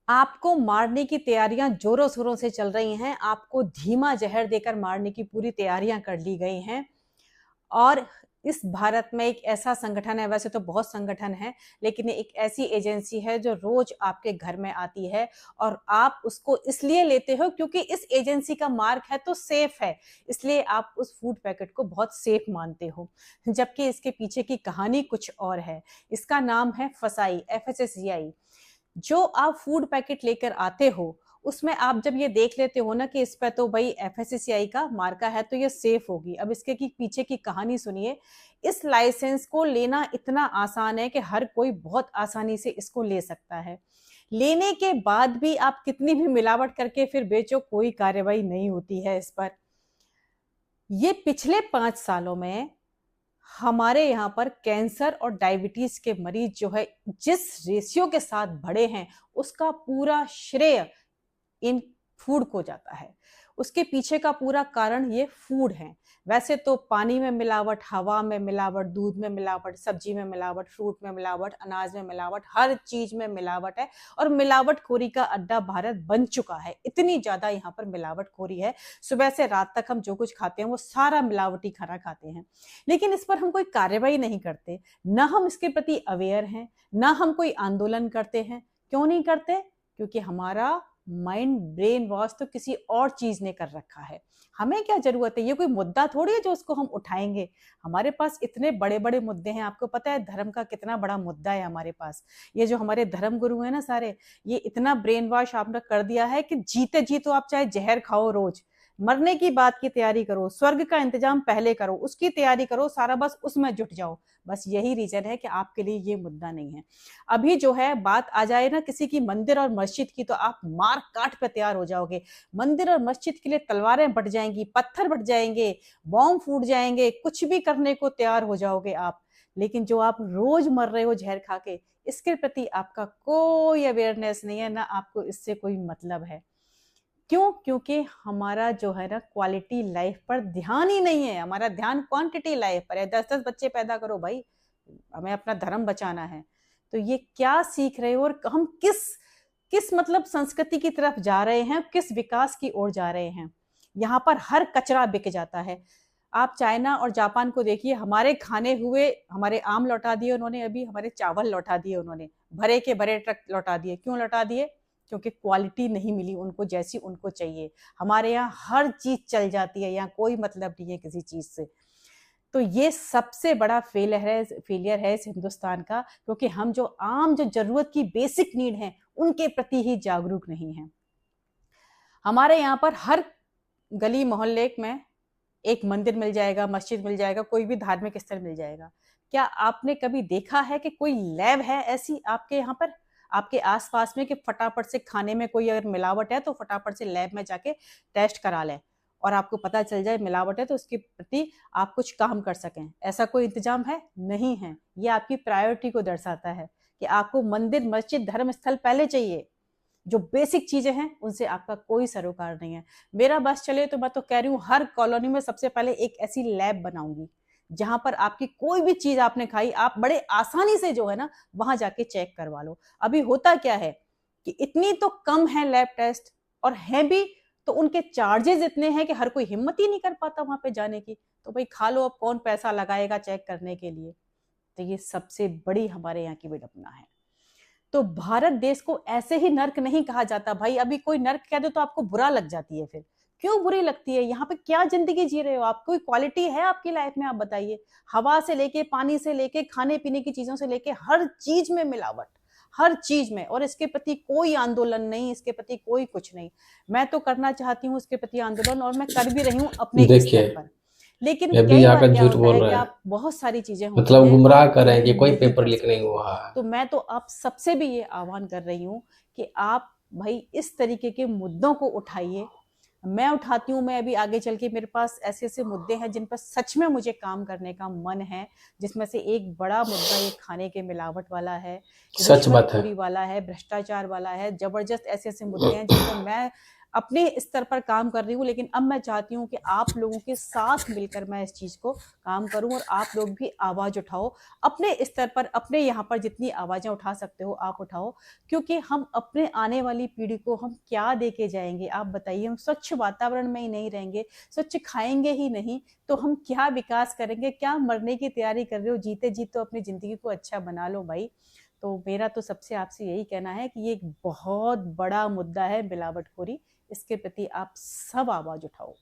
आपको मारने की तैयारियां जोरों शोरों से चल रही हैं। आपको धीमा जहर देकर मारने की पूरी तैयारियां कर ली गई हैं। और इस भारत में एक ऐसा संगठन है, वैसे तो बहुत संगठन है, लेकिन एक ऐसी एजेंसी है जो रोज आपके घर में आती है और आप उसको इसलिए लेते हो क्योंकि इस एजेंसी का मार्क है तो सेफ है, इसलिए आप उस फूड पैकेट को बहुत सेफ मानते हो, जबकि इसके पीछे की कहानी कुछ और है। इसका नाम है फसाई, FSSAI। जो आप फूड पैकेट लेकर आते हो उसमें आप जब ये देख लेते हो ना कि इस पे तो भाई FSSAI का मार्का है तो ये सेफ होगी, अब इसके की पीछे की कहानी सुनिए। इस लाइसेंस को लेना इतना आसान है कि हर कोई बहुत आसानी से इसको ले सकता है। लेने के बाद भी आप कितनी भी मिलावट करके फिर बेचो, कोई कार्रवाई नहीं होती है इस पर। ये पिछले 5 सालों में हमारे यहाँ पर कैंसर और डायबिटीज के मरीज जो है जिस रेशियो के साथ बढ़े हैं, उसका पूरा श्रेय इन फूड को जाता है। उसके पीछे का पूरा कारण ये फूड है। वैसे तो पानी में मिलावट, हवा में मिलावट, दूध में मिलावट, सब्जी में मिलावट, फ्रूट में मिलावट, अनाज में मिलावट, हर चीज में मिलावट है। और मिलावटखोरी का अड्डा भारत बन चुका है। इतनी ज्यादा यहाँ पर मिलावटखोरी है, सुबह से रात तक हम जो कुछ खाते हैं वो सारा मिलावटी खाना खाते हैं। लेकिन इस पर हम कोई कार्रवाई नहीं करते, ना हम इसके प्रति अवेयर हैं, ना हम कोई आंदोलन करते हैं। क्यों नहीं करते? क्योंकि हमारा माइंड ब्रेन वॉश तो किसी और चीज ने कर रखा है। हमें क्या जरूरत है? ये कोई मुद्दा थोड़ी है जो उसको हम उठाएंगे। हमारे पास इतने बड़े बड़े मुद्दे हैं। आपको पता है धर्म का कितना बड़ा मुद्दा है हमारे पास। ये जो हमारे धर्म गुरु है ना सारे, ये इतना ब्रेन वॉश आपने कर दिया है कि जीते जी तो आप चाहे जहर खाओ रोज, मरने की बात की तैयारी करो, स्वर्ग का इंतजाम पहले करो, उसकी तैयारी करो, सारा बस उसमें जुट जाओ। बस यही रीजन है कि आपके लिए ये मुद्दा नहीं है। अभी जो है बात आ जाए ना किसी की मंदिर और मस्जिद की, तो आप मार काट पे तैयार हो जाओगे। मंदिर और मस्जिद के लिए तलवारें बट जाएंगी, पत्थर बट जाएंगे, बॉम्ब फूट जाएंगे, कुछ भी करने को तैयार हो जाओगे आप। लेकिन जो आप रोज मर रहे हो जहर खा के, इसके प्रति आपका कोई अवेयरनेस नहीं है, ना आपको इससे कोई मतलब है। क्यों? क्योंकि हमारा जो है ना क्वालिटी लाइफ पर ध्यान ही नहीं है। हमारा ध्यान क्वांटिटी लाइफ पर है। 10-10 बच्चे पैदा करो भाई, हमें अपना धर्म बचाना है। तो ये क्या सीख रहे हो और हम किस किस मतलब संस्कृति की तरफ जा रहे हैं, किस विकास की ओर जा रहे हैं? यहाँ पर हर कचरा बिक जाता है। आप चाइना और जापान को देखिए, हमारे खाने हुए हमारे आम लौटा दिए उन्होंने, अभी हमारे चावल लौटा दिए उन्होंने, भरे के भरे ट्रक लौटा दिए। क्यों लौटा दिए? क्योंकि क्वालिटी नहीं मिली उनको जैसी उनको चाहिए। हमारे यहाँ हर चीज चल जाती है, यहाँ कोई मतलब नहीं है किसी चीज से। तो ये सबसे बड़ा फेलियर है इस हिंदुस्तान का, क्योंकि हम जो आम जो जरूरत की बेसिक नीड है उनके प्रति ही जागरूक नहीं है। हमारे यहाँ पर हर गली मोहल्ले में एक मंदिर मिल जाएगा, मस्जिद मिल जाएगा, कोई भी धार्मिक स्थल मिल जाएगा। क्या आपने कभी देखा है कि कोई लैब है ऐसी आपके यहाँ पर, आपके आसपास में, कि फटाफट से खाने में कोई अगर मिलावट है तो फटाफट से लैब में जाके टेस्ट करा लें और आपको पता चल जाए मिलावट है तो उसके प्रति आप कुछ काम कर सकें? ऐसा कोई इंतजाम है? नहीं है। ये आपकी प्रायोरिटी को दर्शाता है कि आपको मंदिर, मस्जिद, धर्म स्थल पहले चाहिए। जो बेसिक चीजें हैं उनसे आपका कोई सरोकार नहीं है। मेरा बस चले तो मैं तो कह रही हूँ हर कॉलोनी में सबसे पहले एक ऐसी लैब बनाऊंगी जहां पर आपकी कोई भी चीज आपने खाई, आप बड़े आसानी से जो है ना वहां जाके चेक करवा लो। अभी होता क्या है कि इतनी तो कम है लैब टेस्ट, और है भी तो उनके चार्जेस इतने हैं कि हर कोई हिम्मत ही नहीं कर पाता वहां पे जाने की। तो भाई खा लो, अब कौन पैसा लगाएगा चेक करने के लिए? तो ये सबसे बड़ी हमारे यहाँ की विडंबना है। तो भारत देश को ऐसे ही नर्क नहीं कहा जाता भाई। अभी कोई नर्क कह दे तो आपको बुरा लग जाती है। फिर क्यों बुरी लगती है? यहाँ पे क्या जिंदगी जी रहे हो आप? कोई क्वालिटी है आपकी लाइफ में? आप बताइए। हवा से लेके, पानी से लेके, खाने पीने की चीजों से लेके हर चीज में मिलावट, हर चीज में। और इसके प्रति कोई आंदोलन नहीं, इसके प्रति कोई कुछ नहीं। मैं तो करना चाहती हूँ इसके प्रति आंदोलन, और मैं कर भी रही हूँ अपने स्तर देखिए, पर। लेकिन ये भी कई बार आकर क्या झूठ होता बोल है कि रहे हैं। आप, बहुत सारी चीजें होती मतलब हैं गुमराह आप कर रहे हैं वो कि कोई नहीं पेपर कर लीक नहीं सकते। हुआ है। तो मैं तो आप सबसे भी ये आह्वान कर रही हूँ कि आप भाई इस तरीके के मुद्दों को उठाइए। मैं उठाती हूँ। मैं अभी आगे चल के मेरे पास ऐसे ऐसे मुद्दे हैं जिन पर सच में मुझे काम करने का मन है, जिसमें से एक बड़ा मुद्दा ये खाने के मिलावट वाला है, सच बात है। रिश्वतखोरी वाला है, भ्रष्टाचार वाला है। जबरदस्त ऐसे ऐसे मुद्दे हैं जिन पर मैं अपने स्तर पर काम कर रही हूँ, लेकिन अब मैं चाहती हूँ कि आप लोगों के साथ मिलकर मैं इस चीज को काम करूं और आप लोग भी आवाज उठाओ अपने स्तर पर, अपने यहाँ पर जितनी आवाजें उठा सकते हो आप उठाओ। क्योंकि हम अपने आने वाली पीढ़ी को हम क्या दे के जाएंगे आप बताइए। हम स्वच्छ वातावरण में ही नहीं रहेंगे, स्वच्छ खाएंगे ही नहीं, तो हम क्या विकास करेंगे? क्या मरने की तैयारी कर रहे हो? जीते जी तो अपनी जिंदगी को अच्छा बना लो भाई। तो मेरा तो सबसे आपसे यही कहना है कि ये एक बहुत बड़ा मुद्दा है मिलावटखोरी, इसके प्रति आप सब आवाज उठाओ।